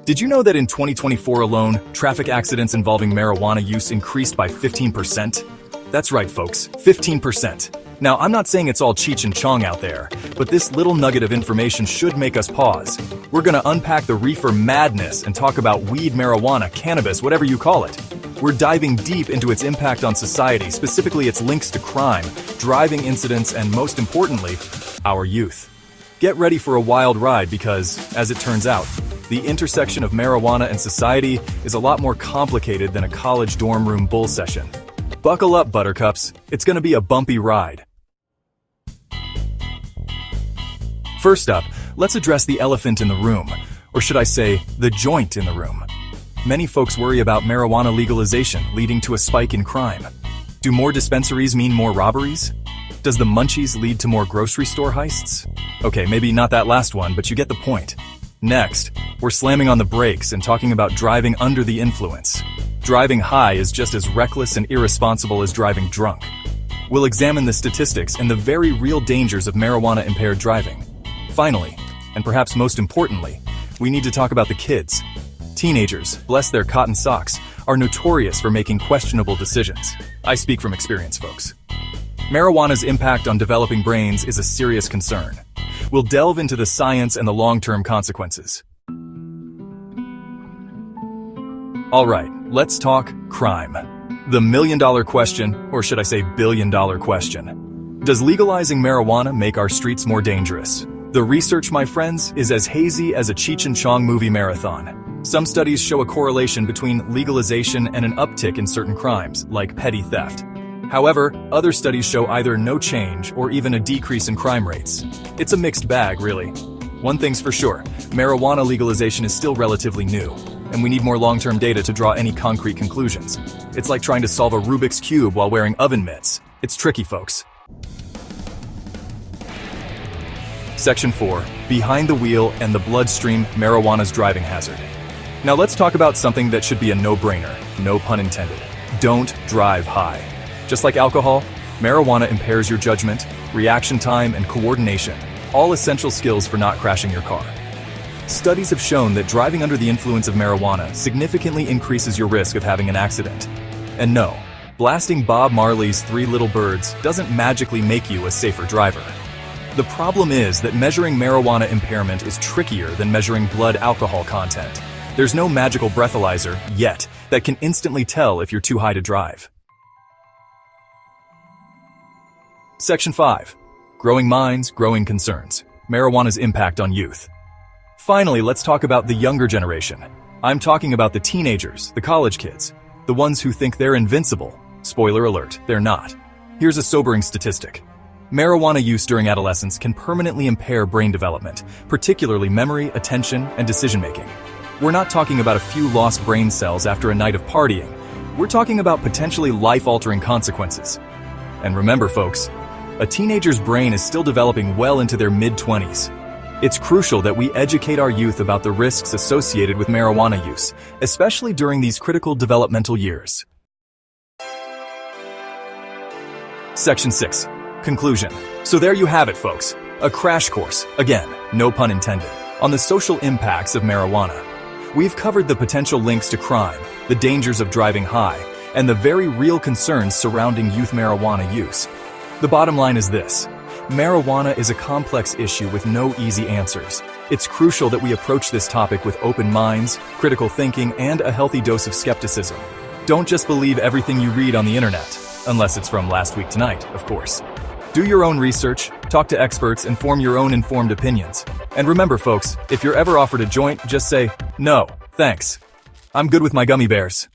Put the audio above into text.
Did you know that in 2024 alone, traffic accidents involving marijuana use increased by 15%? That's right, folks, 15%. Now, I'm not saying it's all Cheech and Chong out there, but this little nugget of information should make us pause. We're gonna unpack the reefer madness and talk about weed, marijuana, cannabis, whatever you call it. We're diving deep into its impact on society, specifically its links to crime, driving incidents, and most importantly, our youth. Get ready for a wild ride because, as it turns out, the intersection of marijuana and society is a lot more complicated than a college dorm room bull session. Buckle up, buttercups. It's gonna be a bumpy ride. First up, let's address the elephant in the room, or should I say, the joint in the room. Many folks worry about marijuana legalization leading to a spike in crime. Do more dispensaries mean more robberies? Does the munchies lead to more grocery store heists? Okay, maybe not that last one, but you get the point. Next, we're slamming on the brakes and talking about driving under the influence. Driving high is just as reckless and irresponsible as driving drunk. We'll examine the statistics and the very real dangers of marijuana-impaired driving. Finally, and perhaps most importantly, we need to talk about the kids. Teenagers, bless their cotton socks, are notorious for making questionable decisions. I speak from experience, folks. Marijuana's impact on developing brains is a serious concern. We'll delve into the science and the long-term consequences. All right, let's talk crime. The million-dollar question, or should I say billion-dollar question. Does legalizing marijuana make our streets more dangerous? The research, my friends, is as hazy as a Cheech and Chong movie marathon. Some studies show a correlation between legalization and an uptick in certain crimes, like petty theft. However, other studies show either no change or even a decrease in crime rates. It's a mixed bag, really. One thing's for sure, marijuana legalization is still relatively new, and we need more long-term data to draw any concrete conclusions. It's like trying to solve a Rubik's Cube while wearing oven mitts. It's tricky, folks. Section 4, Behind the Wheel and the Bloodstream, Marijuana's Driving Hazard. Now let's talk about something that should be a no-brainer, no pun intended. Don't drive high. Just like alcohol, marijuana impairs your judgment, reaction time, and coordination, all essential skills for not crashing your car. Studies have shown that driving under the influence of marijuana significantly increases your risk of having an accident. And no, blasting Bob Marley's Three Little Birds doesn't magically make you a safer driver. The problem is that measuring marijuana impairment is trickier than measuring blood alcohol content. There's no magical breathalyzer, yet, that can instantly tell if you're too high to drive. Section 5. Growing minds, growing concerns. Marijuana's impact on youth. Finally, let's talk about the younger generation. I'm talking about the teenagers, the college kids, the ones who think they're invincible. Spoiler alert, they're not. Here's a sobering statistic. Marijuana use during adolescence can permanently impair brain development, particularly memory, attention, and decision-making. We're not talking about a few lost brain cells after a night of partying. We're talking about potentially life-altering consequences. And remember, folks, a teenager's brain is still developing well into their mid-20s. It's crucial that we educate our youth about the risks associated with marijuana use, especially during these critical developmental years. Section 6. Conclusion. So there you have it, folks. A crash course, again, no pun intended, on the social impacts of marijuana. We've covered the potential links to crime, the dangers of driving high, and the very real concerns surrounding youth marijuana use. The bottom line is this. Marijuana is a complex issue with no easy answers. It's crucial that we approach this topic with open minds, critical thinking, and a healthy dose of skepticism. Don't just believe everything you read on the internet, unless it's from last week tonight, of course. Do your own research, talk to experts, and form your own informed opinions. And remember, folks, if you're ever offered a joint, just say, "No, thanks. I'm good with my gummy bears."